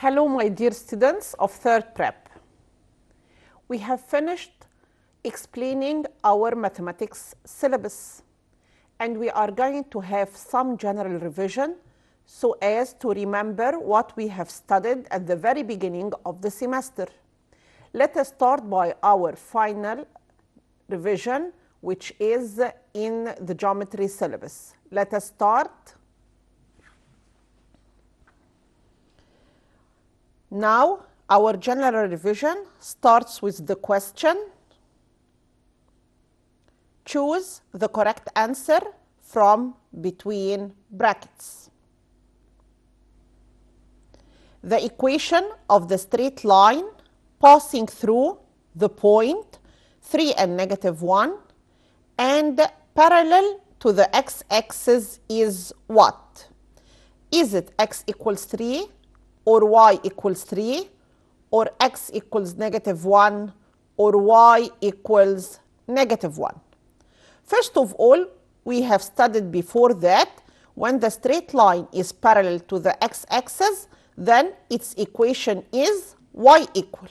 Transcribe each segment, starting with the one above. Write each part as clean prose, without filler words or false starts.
Hello, my dear students of third prep. We have finished explaining our mathematics syllabus, and we are going to have some general revision so as to remember what we have studied at the very beginning of the semester. Let us start by our final revision, which is in the geometry syllabus. Let us start. Now, our general revision starts with the question. Choose the correct answer from between brackets. The equation of the straight line passing through the point 3 and -1 and parallel to the x-axis is what? Is it x equals 3? Or y equals 3, or x equals -1, or y equals -1. First of all, we have studied before that when the straight line is parallel to the x-axis, then its equation is y equal.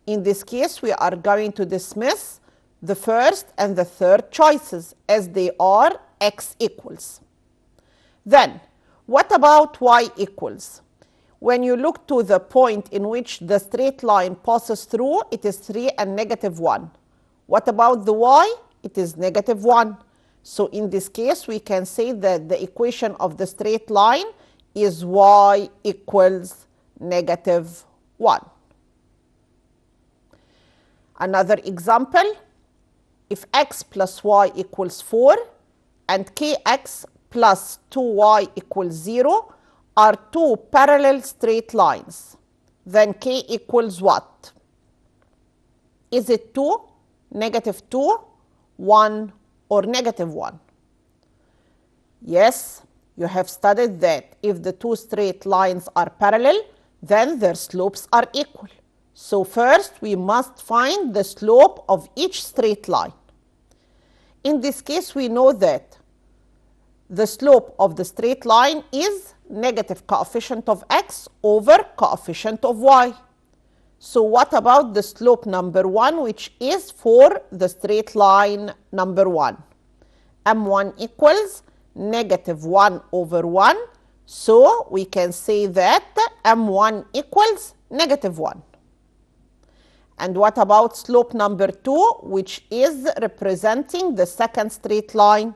In this case, we are going to dismiss the first and the third choices as they are x equals. Then, what about y equals? When you look to the point in which the straight line passes through, it is 3 and -1. What about the y? It is -1. So in this case, we can say that the equation of the straight line is y equals -1. Another example, if x plus y equals 4 and kx plus 2y equals 0, are two parallel straight lines, then k equals what? Is it 2, -2, 1, or -1? Yes, you have studied that if the two straight lines are parallel, then their slopes are equal. So first, we must find the slope of each straight line. In this case, we know that the slope of the straight line is negative coefficient of x over coefficient of y. So what about the slope number 1, which is for the straight line number 1? m1 equals -1 over 1. So we can say that m1 equals -1. And what about slope number 2, which is representing the second straight line?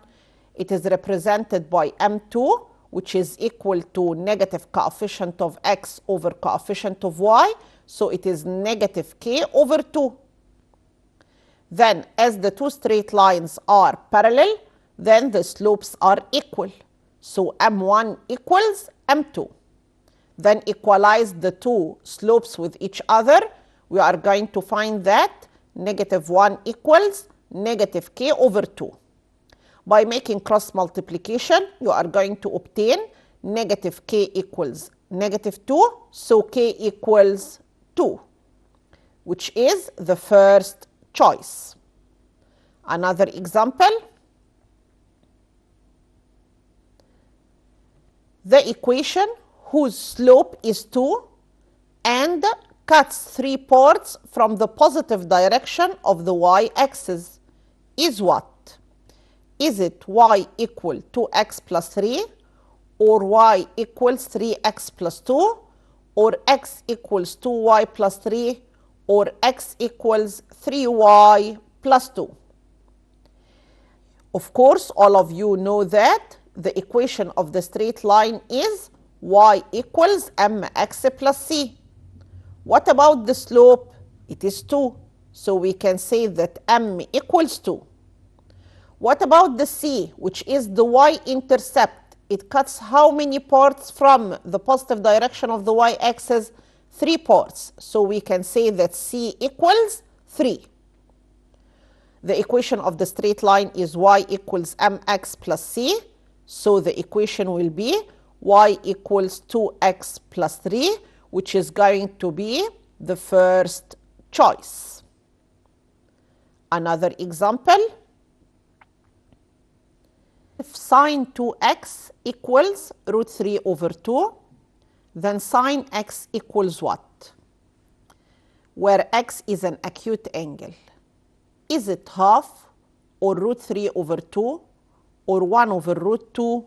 It is represented by m2, which is equal to negative coefficient of x over coefficient of y. So it is -k over 2. Then, as the two straight lines are parallel, then the slopes are equal. So m1 equals m2. Then equalize the two slopes with each other. We are going to find that -1 equals -k over 2. By making cross multiplication, you are going to obtain -k equals -2, so k equals 2, which is the first choice. Another example, the equation whose slope is 2 and cuts 3 parts from the positive direction of the y-axis is what? Is it y equal 2x plus 3, or y equals 3x plus 2, or x equals 2y plus 3, or x equals 3y plus 2? Of course, all of you know that the equation of the straight line is y equals mx plus c. What about the slope? It is 2. So we can say that m equals 2. What about the c, which is the y-intercept? It cuts how many parts from the positive direction of the y-axis? 3 parts. So we can say that c equals 3. The equation of the straight line is y equals mx plus c. So the equation will be y equals 2x plus 3, which is going to be the first choice. Another example, if sine 2x equals root 3 over 2 then sine x equals what? Where x is an acute angle. Is it half or root 3 over 2 or 1 over root 2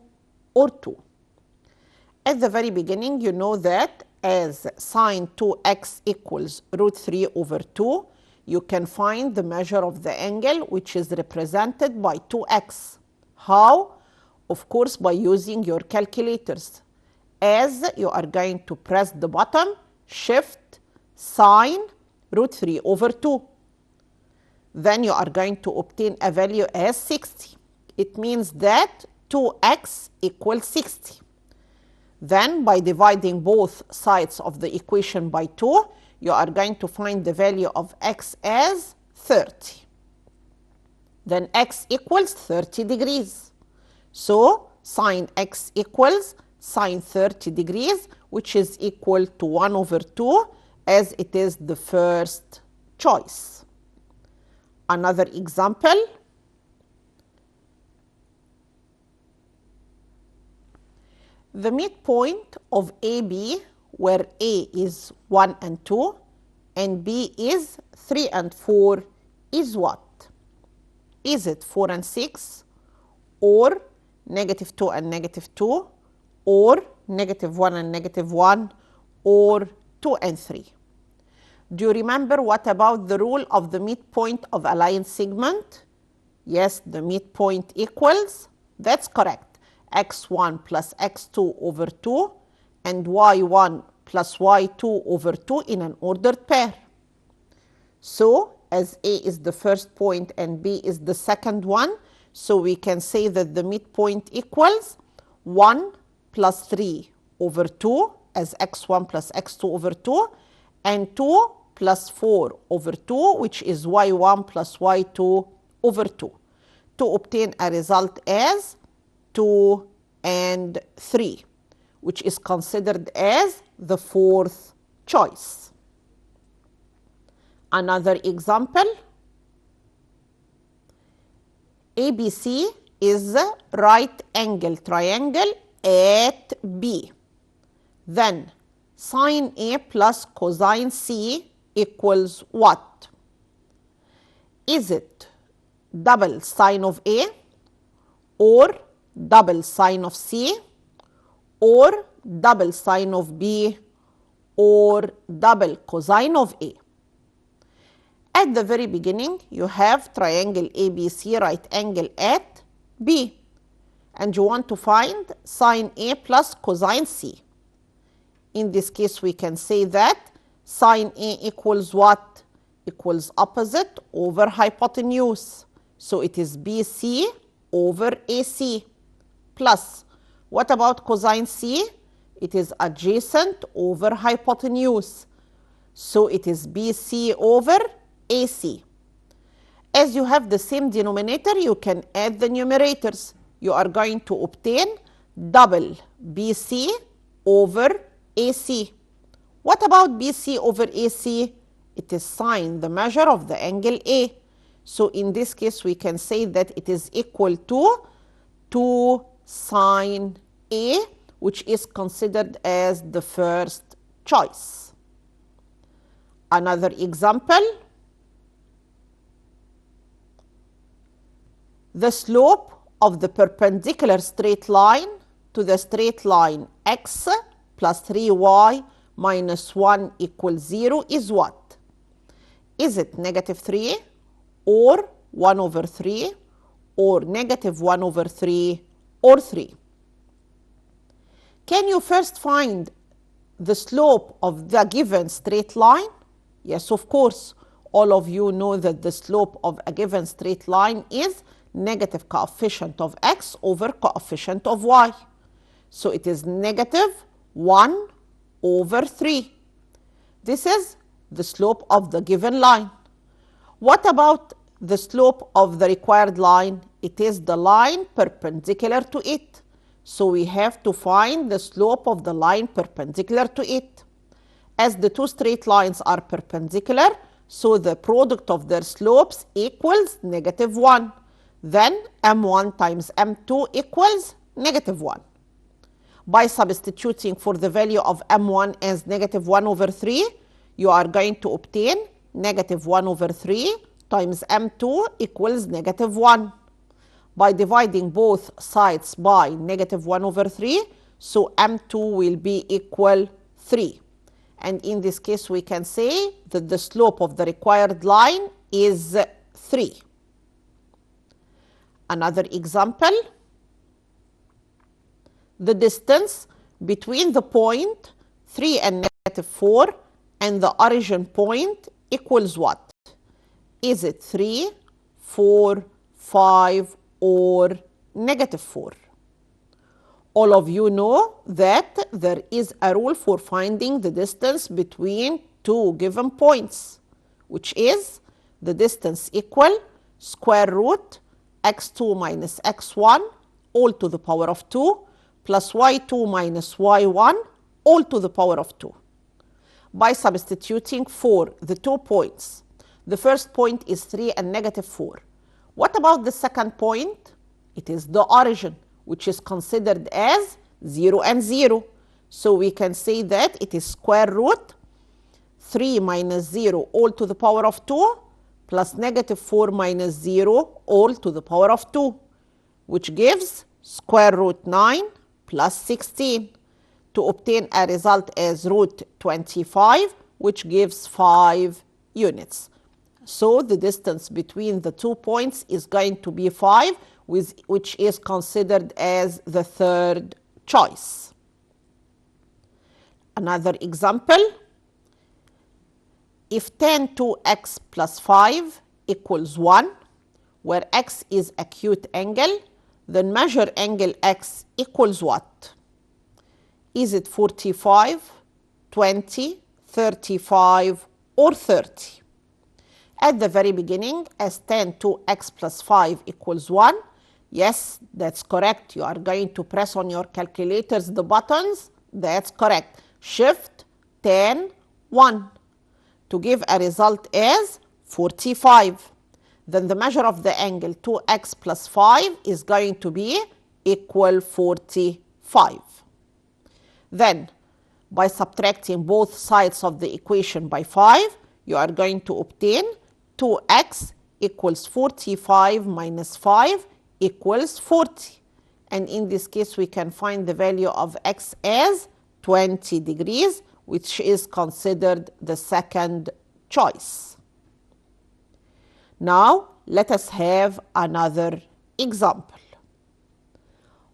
or 2? At the very beginning, you know that as sine 2x equals root 3 over 2, you can find the measure of the angle, which is represented by 2x. How? Of course, by using your calculators. As you are going to press the button, shift sine root 3 over 2. Then you are going to obtain a value as 60. It means that 2x equals 60. Then by dividing both sides of the equation by 2, you are going to find the value of x as 30. Then x equals 30 degrees. So sine x equals sine 30 degrees, which is equal to 1 over 2, as it is the first choice. Another example. The midpoint of AB, where A is 1 and 2 and B is 3 and 4, is what? Is it 4 and 6 or negative 2 and negative 2 or negative 1 and negative 1 or 2 and 3? Do you remember what about the rule of the midpoint of a line segment? Yes, the midpoint equals, that's correct, x1 plus x2 over 2 and y1 plus y2 over 2 in an ordered pair. So as A is the first point and B is the second one, so we can say that the midpoint equals 1 plus 3 over 2 as x1 plus x2 over 2 and 2 plus 4 over 2, which is y1 plus y2 over 2, to obtain a result as 2 and 3, which is considered as the fourth choice. Another example. ABC is a right angle triangle at B. Then sine A plus cosine C equals what? Is it double sine of A or double sine of C or double sine of B or double cosine of A? At the very beginning, you have triangle ABC right angle at B, and you want to find sine A plus cosine C. In this case, we can say that sine A equals what? Equals opposite over hypotenuse. So it is BC over AC. Plus, what about cosine C? It is adjacent over hypotenuse. So it is BC over AC. As you have the same denominator, you can add the numerators. You are going to obtain double BC over AC. What about BC over AC? It is sine, the measure of the angle A. So in this case, we can say that it is equal to 2 sine A, which is considered as the first choice. Another example. The slope of the perpendicular straight line to the straight line x plus 3y minus 1 equals 0 is what? Is it negative 3 or 1 over 3 or negative 1 over 3 or 3? Can you first find the slope of the given straight line? Yes, of course. All of you know that the slope of a given straight line is negative coefficient of x over coefficient of y. So it is negative 1 over 3. This is the slope of the given line. What about the slope of the required line? It is the line perpendicular to it. So we have to find the slope of the line perpendicular to it. As the two straight lines are perpendicular, so the product of their slopes equals negative 1. Then m1 times m2 equals negative 1. By substituting for the value of m1 as negative 1 over 3, you are going to obtain negative 1 over 3 times m2 equals negative 1. By dividing both sides by negative 1 over 3, so m2 will be equal 3. And in this case, we can say that the slope of the required line is 3. Another example, the distance between the point 3 and negative 4 and the origin point equals what? Is it 3, 4, 5, or negative 4? All of you know that there is a rule for finding the distance between two given points, which is the distance equal square root x2 minus x1 all to the power of 2 plus y2 minus y1 all to the power of 2. By substituting for the 2 points, the first point is 3 and negative 4. What about the second point? It is the origin, which is considered as 0 and 0. So we can say that it is square root 3 minus 0 all to the power of 2 plus negative 4 minus 0 all to the power of 2, which gives square root 9 plus 16 to obtain a result as root 25, which gives 5 units. So the distance between the 2 points is going to be 5, which is considered as the third choice. Another example, if tan 2x plus 5 equals 1, where x is acute angle, then measure angle x equals what? Is it 45, 20, 35, or 30? At the very beginning, as tan 2x plus 5 equals 1, yes, that's correct. You are going to press on your calculators the buttons. That's correct. Shift tan 1 to give a result as 45. Then the measure of the angle 2x plus 5 is going to be equal 45. Then, by subtracting both sides of the equation by 5, you are going to obtain 2x equals 45 minus 5 equals 40. And in this case, we can find the value of x as 20 degrees, which is considered the second choice. Now, let us have another example.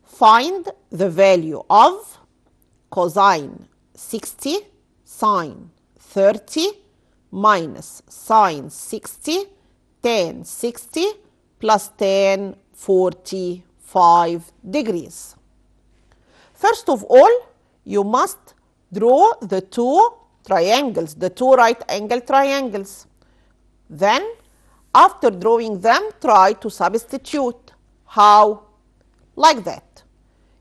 Find the value of cosine 60 sine 30 minus sine 60 tan 60 plus tan 45 degrees. First of all, you must draw the two triangles, the two right angle triangles. Then, after drawing them, try to substitute. How? Like that.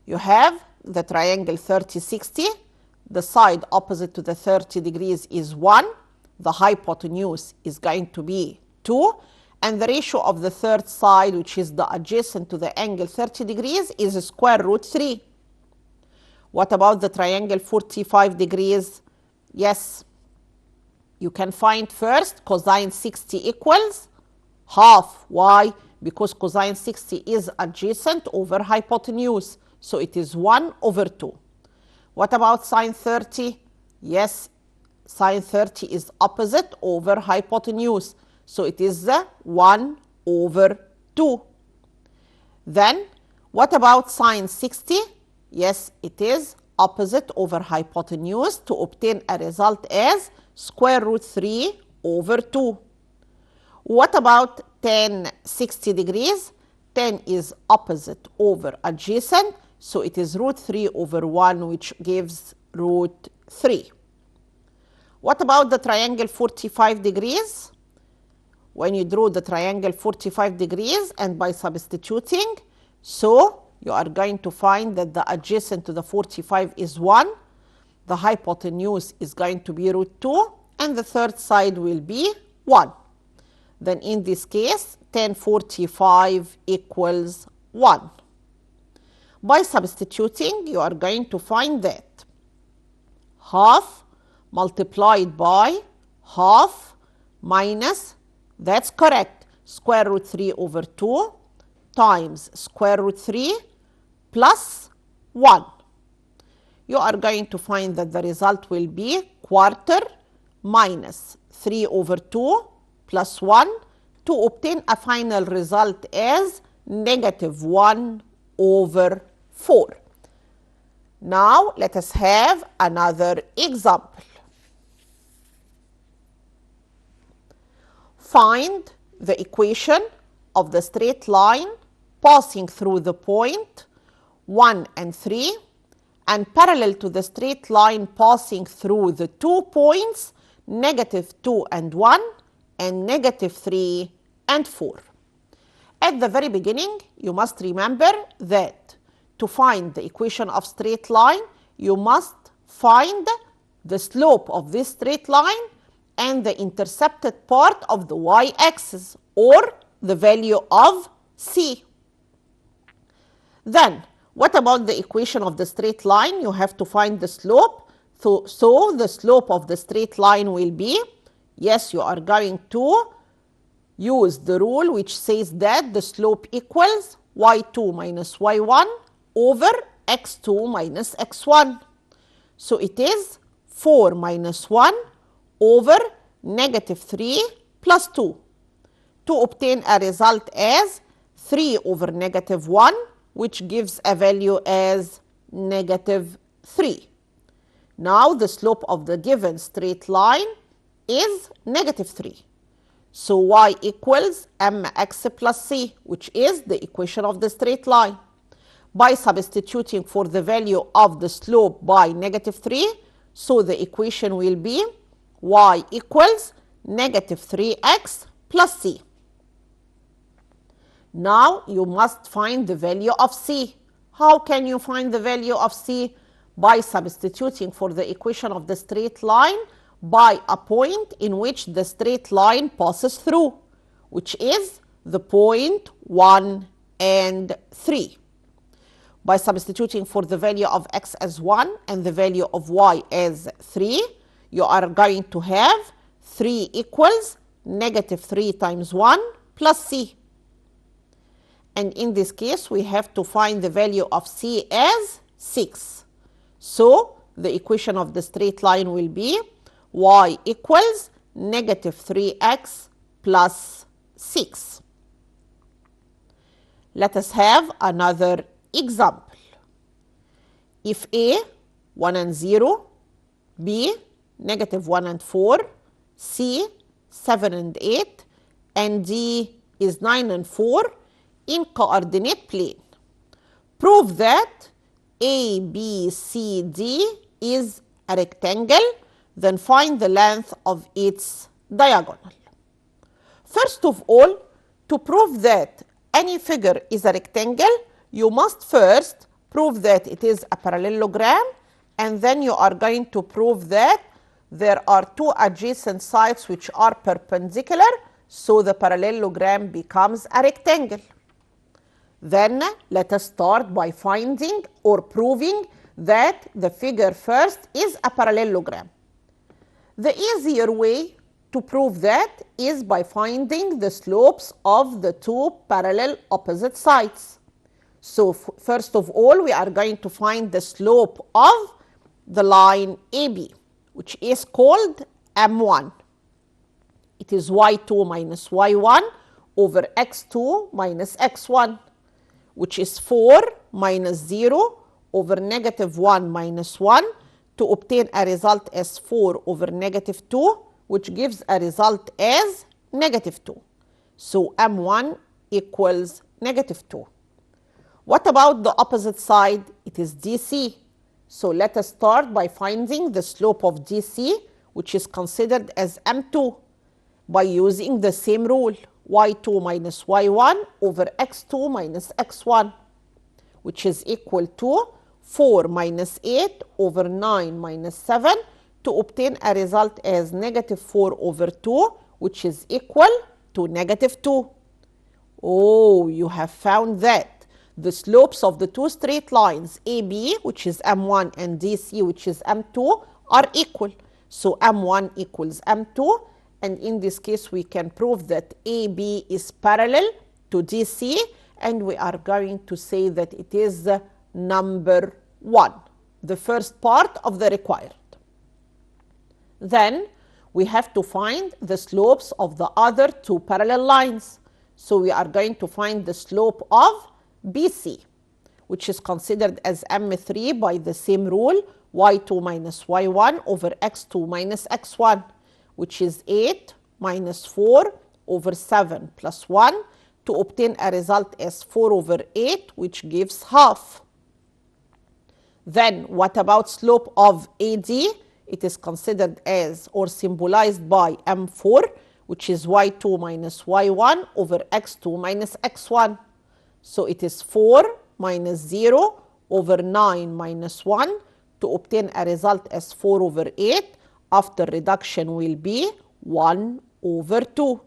You have the triangle 30-60. The side opposite to the 30 degrees is 1. The hypotenuse is going to be 2. And the ratio of the third side, which is the adjacent to the angle 30 degrees, is square root 3. What about the triangle 45 degrees? Yes, you can find first cosine 60 equals half. Why? Because cosine 60 is adjacent over hypotenuse. So it is 1 over 2. What about sine 30? Yes, sine 30 is opposite over hypotenuse. So it is 1 over 2. Then, what about sine 60? Yes, it is opposite over hypotenuse to obtain a result as square root 3 over 2. What about tan 60 degrees? Tan is opposite over adjacent, so it is root 3 over 1, which gives root 3. What about the triangle 45 degrees? When you draw the triangle 45 degrees and by substituting, so you are going to find that the adjacent to the 45 is 1, the hypotenuse is going to be root 2, and the third side will be 1. Then in this case, tan 45 equals 1. By substituting, you are going to find that half multiplied by half minus, that's correct, square root 3 over 2 times square root 3 plus 1. You are going to find that the result will be quarter minus 3 over 2 plus 1 to obtain a final result as negative 1 over 4. Now let us have another example. Find the equation of the straight line passing through the point 1 and 3 and parallel to the straight line passing through the 2 points negative 2 and 1 and negative 3 and 4. At the very beginning, you must remember that to find the equation of straight line, you must find the slope of this straight line and the intercepted part of the y-axis, or the value of c. Then, what about the equation of the straight line? You have to find the slope. So the slope of the straight line will be, yes, you are going to use the rule which says that the slope equals y2 minus y1 over x2 minus x1. So it is 4 minus 1 over negative 3 plus 2 to obtain a result as 3 over negative 1, which gives a value as negative 3. Now the slope of the given straight line is negative 3. So y equals mx plus c, which is the equation of the straight line. By substituting for the value of the slope by negative 3, so the equation will be y equals negative 3x plus c. Now you must find the value of c. How can you find the value of c? By substituting for the equation of the straight line by a point in which the straight line passes through, which is the point 1 and 3. By substituting for the value of x as 1 and the value of y as 3, you are going to have 3 equals negative 3 times 1 plus c. And in this case, we have to find the value of c as 6. So the equation of the straight line will be y equals negative 3x plus 6. Let us have another example. If A, 1 and 0, B, negative 1 and 4, C, 7 and 8, and D is 9 and 4 in coordinate plane. Prove that A, B, C, D is a rectangle, then find the length of its diagonal. First of all, to prove that any figure is a rectangle, you must first prove that it is a parallelogram, and then you are going to prove that there are two adjacent sides which are perpendicular, so the parallelogram becomes a rectangle. Then let us start by finding or proving that the figure first is a parallelogram. The easier way to prove that is by finding the slopes of the two parallel opposite sides. So first of all, we are going to find the slope of the line AB, which is called M1. It is y2 minus y1 over x2 minus x1, which is 4 minus 0 over negative 1 minus 1 to obtain a result as 4 over negative 2, which gives a result as negative 2. So M1 equals negative 2. What about the opposite side? It is DC. So let us start by finding the slope of DC, which is considered as M2, by using the same rule, y2 minus y1 over x2 minus x1, which is equal to 4 minus 8 over 9 minus 7 to obtain a result as negative 4 over 2, which is equal to negative 2. Oh, you have found that the slopes of the two straight lines AB, which is M1, and DC, which is M2, are equal. So M1 equals M2, and in this case we can prove that AB is parallel to DC, and we are going to say that it is number 1, the first part of the required. Then we have to find the slopes of the other two parallel lines. So we are going to find the slope of BC, which is considered as M3 by the same rule, y2 minus y1 over x2 minus x1, which is 8 minus 4 over 7 plus 1, to obtain a result as 4 over 8, which gives half. Then what about slope of AD? It is considered as or symbolized by M4, which is y2 minus y1 over x2 minus x1. So it is 4 minus 0 over 9 minus 1 to obtain a result as 4 over 8. After reduction will be 1 over 2.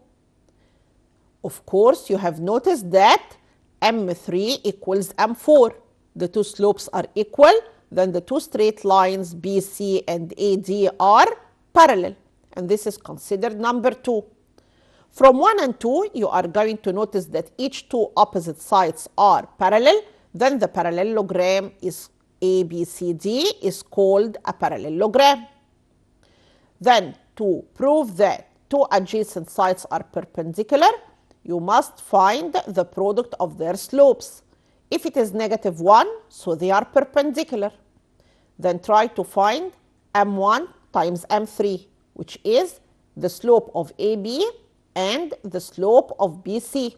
Of course, you have noticed that M3 equals M4. The two slopes are equal. Then the two straight lines BC and AD are parallel, and this is considered number 2. From 1 and 2, you are going to notice that each two opposite sides are parallel. Then the parallelogram is ABCD is called a parallelogram. Then to prove that two adjacent sides are perpendicular, you must find the product of their slopes. If it is -1, so they are perpendicular. Then try to find M1 times M3, which is the slope of AB and the slope of BC.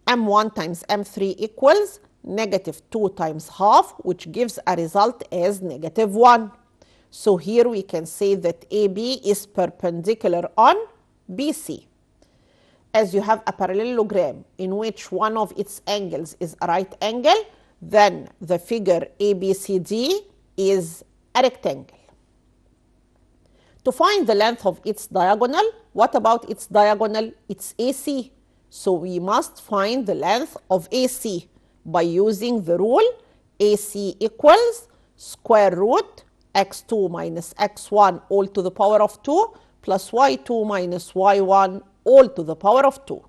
M1 times M3 equals -2 times half, which gives a result as -1. So here we can say that AB is perpendicular on BC. As you have a parallelogram in which one of its angles is a right angle, then the figure ABCD is a rectangle. To find the length of its diagonal, what about its diagonal? It's AC. So we must find the length of AC by using the rule AC equals square root x2 minus x1 all to the power of 2 plus y2 minus y1 all to the power of 2.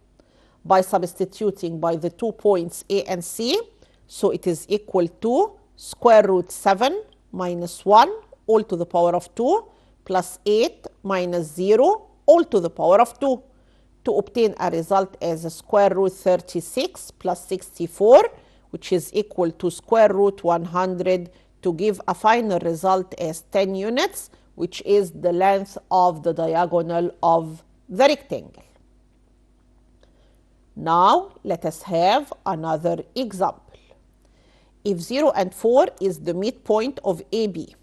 By substituting by the 2 points A and C, so it is equal to square root 7 minus 1 all to the power of 2 plus 8 minus 0 all to the power of 2, to obtain a result as a square root 36 plus 64, which is equal to square root 100, to give a final result as 10 units, which is the length of the diagonal of the rectangle. Now let us have another example. If 0 and 4 is the midpoint of AB,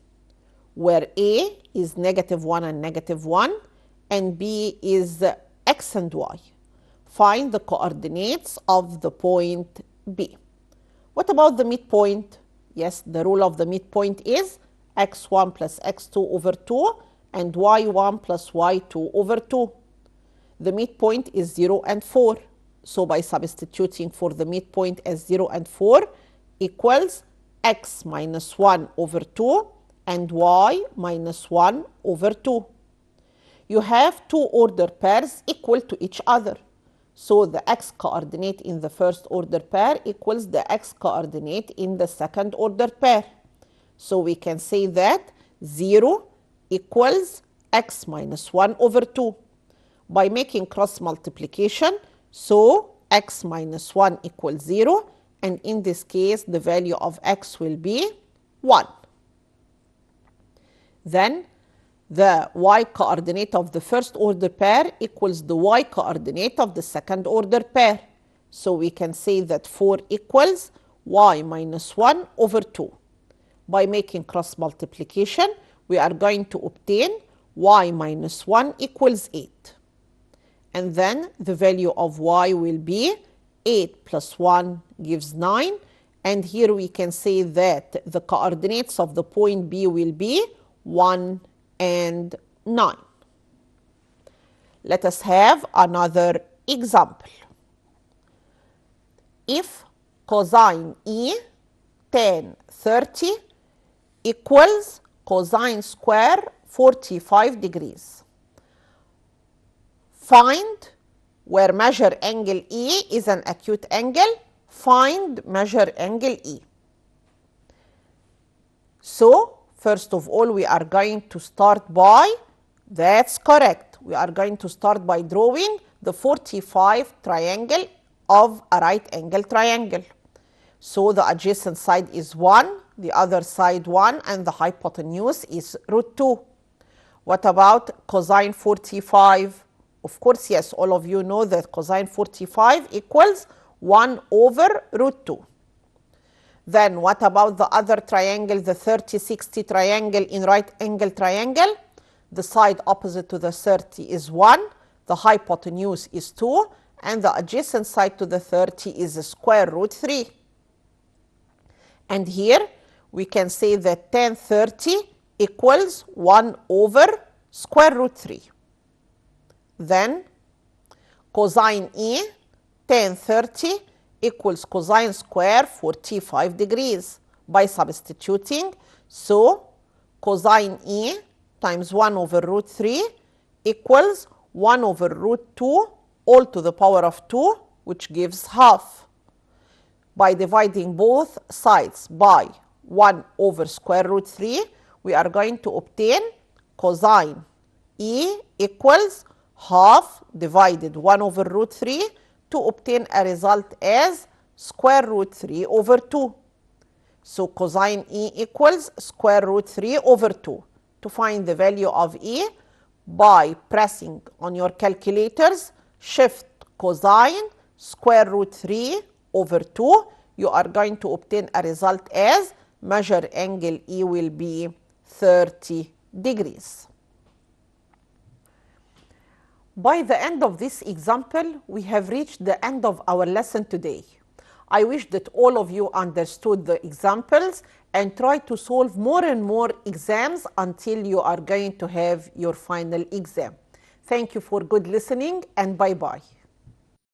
where A is -1 and -1, and B is x and y, find the coordinates of the point B. What about the midpoint? Yes, the rule of the midpoint is x1 plus x2 over 2 and y1 plus y2 over 2. The midpoint is 0 and 4. So by substituting for the midpoint as 0 and 4 equals x minus 1 over 2 and y minus 1 over 2. You have two order pairs equal to each other. So the x coordinate in the first order pair equals the x coordinate in the second order pair. So we can say that 0 equals x minus 1 over 2. By making cross multiplication, so x minus 1 equals 0, and in this case the value of x will be 1. Then the y coordinate of the first order pair equals the y coordinate of the second order pair. So we can say that 4 equals y minus 1 over 2. By making cross multiplication, we are going to obtain y minus 1 equals 8. And then the value of y will be 8 plus 1 gives 9. And here we can say that the coordinates of the point B will be 1 and 9. Let us have another example. If cosine E tan 30 equals cosine square 45 degrees. Find, where measure angle E is an acute angle, find measure angle E. So, first of all, we are going to start by, that's correct, we are going to start by drawing the 45 triangle of a right angle triangle. So, the adjacent side is 1, the other side 1, and the hypotenuse is root 2. What about cosine 45? Of course, yes, all of you know that cosine 45 equals 1 over root 2. Then what about the other triangle, the 30-60 triangle in right angle triangle? The side opposite to the 30 is 1, the hypotenuse is 2, and the adjacent side to the 30 is square root 3. And here we can say that tan 30 equals 1 over square root 3. Then cosine E tan 30 equals cosine square 45 degrees by substituting. So, cosine E times 1 over root 3 equals 1 over root 2 all to the power of 2, which gives half. By dividing both sides by 1 over square root 3, we are going to obtain cosine E equals half divided 1 over root 3 to obtain a result as square root 3 over 2. So, cosine E equals square root 3 over 2. To find the value of E, by pressing on your calculators, shift cosine square root 3 over 2, you are going to obtain a result as measure angle E will be 30 degrees. By the end of this example, we have reached the end of our lesson today. I wish that all of you understood the examples and try to solve more and more exams until you are going to have your final exam. Thank you for good listening, and bye-bye.